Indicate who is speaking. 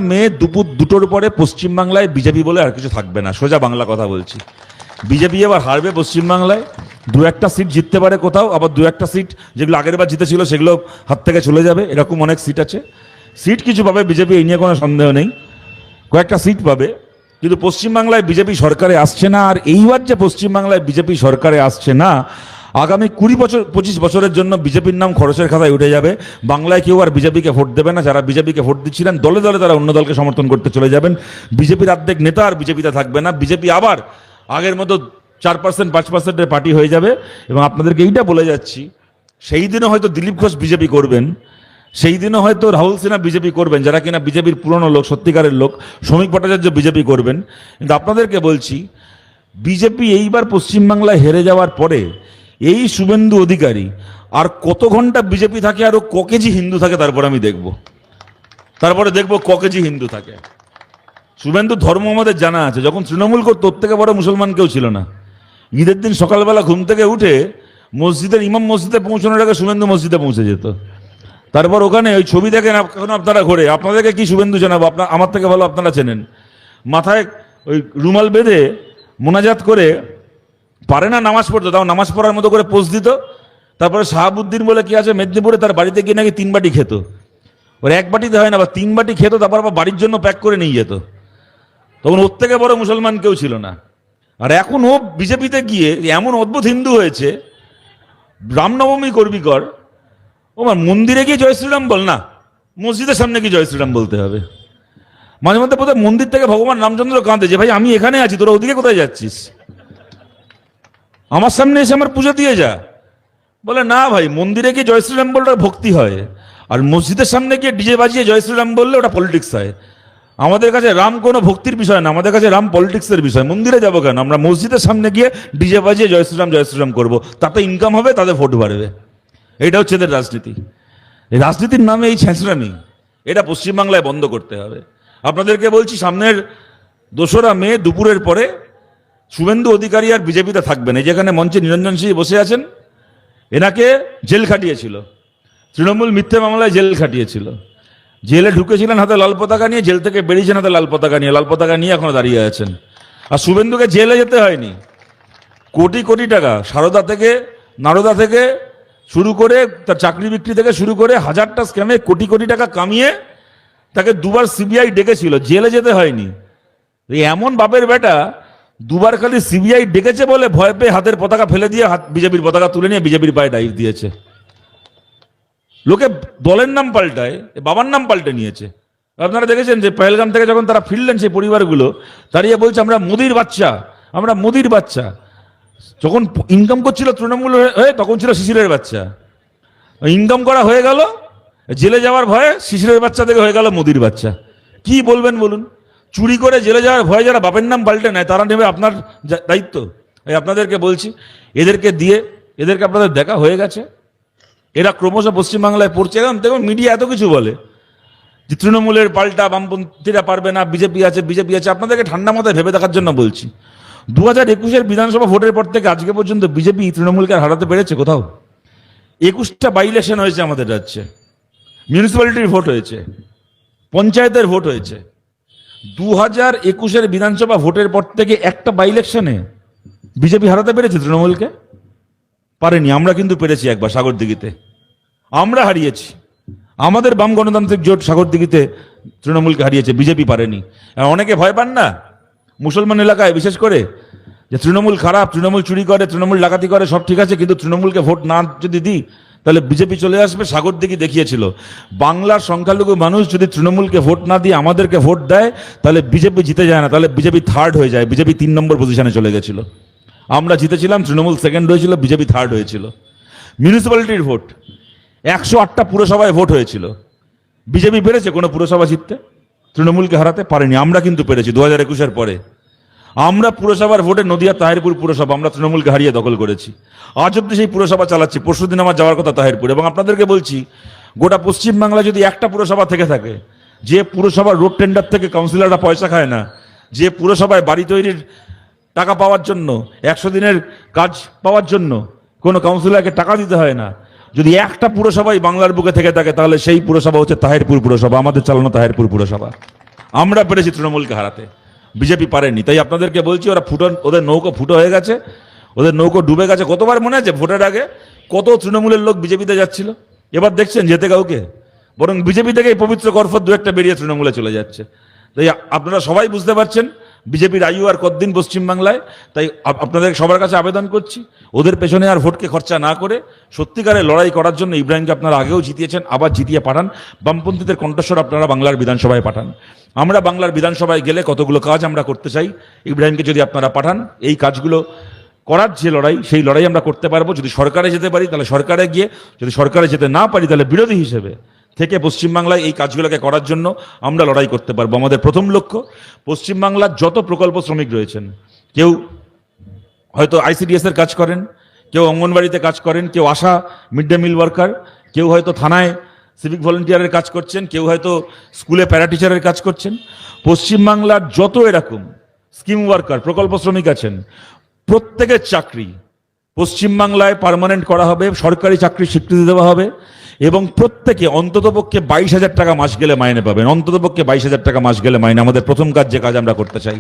Speaker 1: মে দুপুর 2টোর পরে পশ্চিমবাংলায় বিজেপি বলে আর কিছু থাকবে না। সোজা বাংলা কথা বলছি, বিজেপি এবার হারবে পশ্চিমবাংলায়, 2-1টা সিট জিততে পারে কোথাও, আবার 2-1টা সিট যেগুলো আগের বার জিতেছিল সেগুলো হাত থেকে চলে যাবে, এরকম অনেক সিট আছে। সিট কিছু পাবে বিজেপি, এই নিয়ে কোনো সন্দেহ নেই, কয়েকটা সিট পাবে। কিন্তু পশ্চিমবাংলায় বিজেপি সরকারে আসছে না। আর এইবার যে পশ্চিমবাংলায় বিজেপি সরকারে আসছে না, আগামী 20-25 বছরের জন্য বিজেপির নাম খরচের খাতায় উঠে যাবে। বাংলায় কেউ আর বিজেপিকে ভোট দেবে না। যারা বিজেপিকে ভোট দিচ্ছিলেন দলে দলে তারা অন্য দলকে সমর্থন করতে চলে যাবেন। বিজেপির অর্ধেক নেতা আর বিজেপিতে থাকবে না। বিজেপি আবার আগের মতো 4% 5%-এর পার্টি হয়ে যাবে। এবং আপনাদেরকে এইটা বলে যাচ্ছি, সেই দিনও হয়তো দিলীপ ঘোষ বিজেপি করবেন, সেই দিনও হয়তো রাহুল সিনহা বিজেপি করবেন, যারা কিনা বিজেপির পুরনো লোক, সত্যিকারের লোক। শ্রমিক ভট্টাচার্য বিজেপি করবেন। কিন্তু আপনাদেরকে বলছি, বিজেপি এইবার পশ্চিমবাংলায় হেরে যাওয়ার পরে এই শুভেন্দু অধিকারী আর কত ঘন্টা বিজেপি থাকে, আরো ক কেজি হিন্দু থাকে, তারপরে আমি দেখব, তারপরে দেখব ক কেজি হিন্দু থাকে। শুভেন্দু ধর্ম আমাদের জানা আছে, যখন তৃণমূল করতো ওর থেকে বড় মুসলমান কেউ ছিল না। ঈদের দিন সকালবেলা ঘুম থেকে উঠে মসজিদের ইমাম মসজিদে পৌঁছানোর আগে শুভেন্দু মসজিদে পৌঁছে যেত। তারপর ওখানে ওই ছবি দেখেন এখন আপনারা ঘরে, আপনাদেরকে কি শুভেন্দু জানাবো, আমার থেকে ভালো আপনারা চেনেন। মাথায় ওই রুমাল বেঁধে মোনাজাত করে, পারে না নামাজ পড়তো, তাও নামাজ পড়ার মতো করে পোজ দিত। তারপরে শাহাবুদ্দিন বলে কি আছে মেদিনীপুরে, তার বাড়িতে গিয়ে নাকি 3 বাটি খেত। ওর 1 বাটিতে হয় না, বা 3 বাটি খেত, তারপর আবার বাড়ির জন্য প্যাক করে নিয়ে যেত। তখন ওর থেকে বড় মুসলমান কেউ ছিল না। আর এখন ও বিজেপিতে গিয়ে এমন অদ্ভুত হিন্দু হয়েছে, রামনবমী করবি কর, ও মন্দিরে গিয়ে জয় শ্রীরাম বল না, মসজিদের সামনে গিয়ে জয় শ্রীরাম বলতে হবে। মাঝে মধ্যে বোধহয় মন্দির থেকে ভগবান রামচন্দ্র কাঁদে যে ভাই আমি এখানে আছি, তোরা ওদিকে কোথায় যাচ্ছিস, আমার সামনে এসে আমার পুজো দিয়ে যা। বলে না ভাই, মন্দিরে গিয়ে জয় শ্রীরাম বললে ভক্তি হয়, আর মসজিদের সামনে গিয়ে ডিজে বাজিয়ে জয় শ্রীরাম বললে ওটা পলিটিক্স হয়। আমাদের কাছে রাম কোনো ভক্তির বিষয় না, আমাদের কাছে রাম পলিটিক্সের বিষয়। মন্দিরে যাবো কেন, আমরা মসজিদের সামনে গিয়ে ডিজে বাজিয়ে জয় শ্রীরাম করবো, তাতে ইনকাম হবে, তাতে ভোট বাড়বে। এটা হচ্ছে এদের রাজনীতি। এই রাজনীতির নামে এই ছেঁচড়ামি, এটা পশ্চিমবাংলায় বন্ধ করতে হবে। আপনাদেরকে বলছি, সামনের 2রা মে দুপুরের পরে শুভেন্দু অধিকারী আর বিজেপিতে থাকবেন। এই যেখানে মঞ্চে নিরঞ্জন সিং বসে আছেন, এনাকে জেল খাটিয়েছিল তৃণমূল, মিথ্যে মামলায় জেল খাটিয়েছিল। জেলে ঢুকেছিলেন হাতে লাল পতাকা নিয়ে, জেল থেকে বেরিয়েছেন হাতে লাল পতাকা নিয়ে এখনো দাঁড়িয়ে আছেন। আর শুভেন্দুকে জেলে যেতে হয়নি, কোটি কোটি টাকা নারদা থেকে শুরু করে, তার চাকরি বিক্রি থেকে শুরু করে 1000টা স্ক্যামে কোটি কোটি টাকা কামিয়ে তাকে 2বার সিবিআই ডেকেছিল, জেলে যেতে হয়নি। এমন বাপের বেটা, 2বার খালি সিবিআই ডেকেছে বলে ভয় পেয়ে হাতের পতাকা ফেলে দিয়ে বিজেপির পতাকা তুলে নিয়ে বিজেপির পায়ে ডাইভ দিয়েছে। লোকে দলের নাম পাল্টায়, বাবার নাম পাল্টে নিয়েছে। আপনারা দেখেছেন যে পহেলগাম থেকে যখন তারা ফিরলেন, সেই পরিবারগুলো দাঁড়িয়ে বলছে আমরা মোদির বাচ্চা। যখন ইনকাম করছিল তৃণমূল হয়ে, তখন ছিল শিশিরের বাচ্চা। ইনকাম করা হয়ে গেল, জেলে যাওয়ার ভয়ে শিশিরের বাচ্চা থেকে হয়ে গেল মোদির বাচ্চা। কি বলবেন বলুন? চুরি করে জেলে যাওয়ার ভয়ে যারা বাপের নাম পাল্টে নেয়, তারা নেবে আপনার দায়িত্ব? আপনাদেরকে বলছি, এদেরকে আপনাদের দেখা হয়ে গেছে। এরা ক্রমশ পশ্চিমবাংলায় পড়ছে। এখন দেখুন, মিডিয়া এত কিছু বলে যে তৃণমূলের পাল্টা, বামপন্থীরা পারবে না, বিজেপি আছে। আপনাদেরকে ঠান্ডা মাথায় ভেবে দেখার জন্য বলছি, 2021-এর বিধানসভা ভোটের পর থেকে আজকে পর্যন্ত বিজেপি তৃণমূলকে হারাতে পেরেছে কোথাও? 21টা বাই ইলেকশন হয়েছে আমাদের রাজ্যে, মিউনিসিপ্যালিটির ভোট হয়েছে, পঞ্চায়েতের ভোট হয়েছে। 2021-এর বিধানসভা ভোটের পর থেকে একটা বাই ইলেকশনে বিজেপি হারাতে পেরেছে তৃণমূলকে? পারেনি। আমরা কিন্তু পেরেছি একবার সাগরদিঘিতে, আমরা হারিয়েছি। আমাদের বাম গণতান্ত্রিক জোট সাগরদিঘিতে তৃণমূলকে হারিয়েছে, বিজেপি পারেনি। অনেকে ভয় পান না মুসলমান এলাকায় বিশেষ করে, যে তৃণমূল খারাপ, তৃণমূল চুরি করে, তৃণমূল ডাকাতি করে, সব ঠিক আছে, কিন্তু তৃণমূলকে ভোট না যদি দিই তাহলে বিজেপি চলে আসবে। সাগরদিঘি দেখিয়েছিল, বাংলার সংখ্যালঘু মানুষ যদি তৃণমূলকে ভোট না দিয়ে আমাদেরকে ভোট দেয়, তাহলে বিজেপি জিতে যায় না, তাহলে বিজেপি 3rd হয়ে যায়। বিজেপি 3 নম্বর পজিশনে চলে গেছিল। আমরা জিতেছিলাম, তৃণমূল 2nd হয়েছিল, বিজেপি 3rd হয়েছিল। মিউনিসিপ্যালিটির ভোট 108টা পুরসভায় ভোট হয়েছিল। বিজেপি পেরেছে কোনো পুরসভা জিততে? তৃণমূলকে হারাতে পারেনি। আমরা কিন্তু পেরেছি 2021-এর পরে। আমরা পুরসভার ভোটে নদিয়া তাহিরপুর পুরসভা আমরা তৃণমূলকে হারিয়ে দখল করেছি। আজ অব্দি সেই পুরসভা চালাচ্ছি। পরশুদিন আমার যাওয়ার কথা তাহিরপুর। এবং আপনাদেরকে বলছি, গোটা পশ্চিমবাংলা যদি একটা পুরসভা থেকে থাকে, যে পুরসভার রোড টেন্ডার থেকে কাউন্সিলররা পয়সা খায় না, যে পুরসভায় বাড়ি তৈরির টাকা পাওয়ার জন্য, 100 দিনের কাজ পাওয়ার জন্য কোনো কাউন্সিলরকে টাকা দিতে হয় না, যদি একটা পুরসভাই বাংলার বুকে থেকে থাকে, তাহলে সেই পুরসভা হচ্ছে তাহিরপুর পুরসভা, আমাদের চালানো তাহিরপুর পুরসভা। আমরা পেরেছি তৃণমূলকে হারাতে, বিজেপি পারেনি। তাই আপনাদেরকে বলছি, ওদের নৌকো ফুটো হয়ে গেছে, ওদের নৌকো ডুবে গেছে। কতবার মনে আছে ভোটের আগে কত তৃণমূলের লোক বিজেপিতে যাচ্ছিল, এবার দেখছেন যেতে কাউকে, বরং বিজেপি থেকে পবিত্র গর্ফত দু একটা বেরিয়ে তৃণমূলে চলে যাচ্ছে। তাই আপনারা সবাই বুঝতে পারছেন বিজেপির আয়ু আর কতদিন পশ্চিমবাংলায়। তাই আপনাদের সবার কাছে আবেদন করছি, ওদের পেছনে আর ভোটকে খরচা না করে সত্যিকারে লড়াই করার জন্য ইব্রাহিমকে আপনারা আগেও জিতিয়েছেন, আবার জিতিয়ে পাঠান। বামপন্থীদের কণ্ঠস্বর আপনারা বাংলার বিধানসভায় পাঠান। আমরা বাংলার বিধানসভায় গেলে কতগুলো কাজ আমরা করতে চাই, ইব্রাহিমকে যদি আপনারা পাঠান, এই কাজগুলো করার যে লড়াই, সেই লড়াই আমরা করতে পারবো। যদি সরকারে যেতে পারি তাহলে সরকারে গিয়ে, যদি সরকারে যেতে না পারি তাহলে বিরোধী হিসেবে থেকে পশ্চিমবাংলায় এই কাজগুলোকে করার জন্য আমরা লড়াই করতে পারবো। আমাদের প্রথম লক্ষ্য, পশ্চিমবাংলার যত প্রকল্প শ্রমিক রয়েছেন, কেউ হয়তো আইসিডিএস এর কাজ করেন, কেউ অঙ্গনবাড়িতে কাজ করেন, কেউ আশা মিড ডে মিল ওয়ার্কার, কেউ হয়তো থানায় সিভিক ভলেন্টিয়ারের কাজ করছেন, কেউ হয়তো স্কুলে প্যারা টিচারের কাজ করছেন। পশ্চিমবাংলার যত এরকম স্কিম ওয়ার্কার, প্রকল্প শ্রমিক আছেন, প্রত্যেকের চাকরি পশ্চিমবাংলায় পার্মানেন্ট করা হবে, সরকারি চাকরির স্বীকৃতি দেওয়া হবে এবং প্রত্যেকে অন্ততপক্ষে 22,000 টাকা মাস গেলে মাইনে পাবেন। অন্ততপক্ষে 22,000 টাকা মাস গেলে মাইনে আমাদের প্রথম কাজ, যে কাজ আমরা করতে চাই।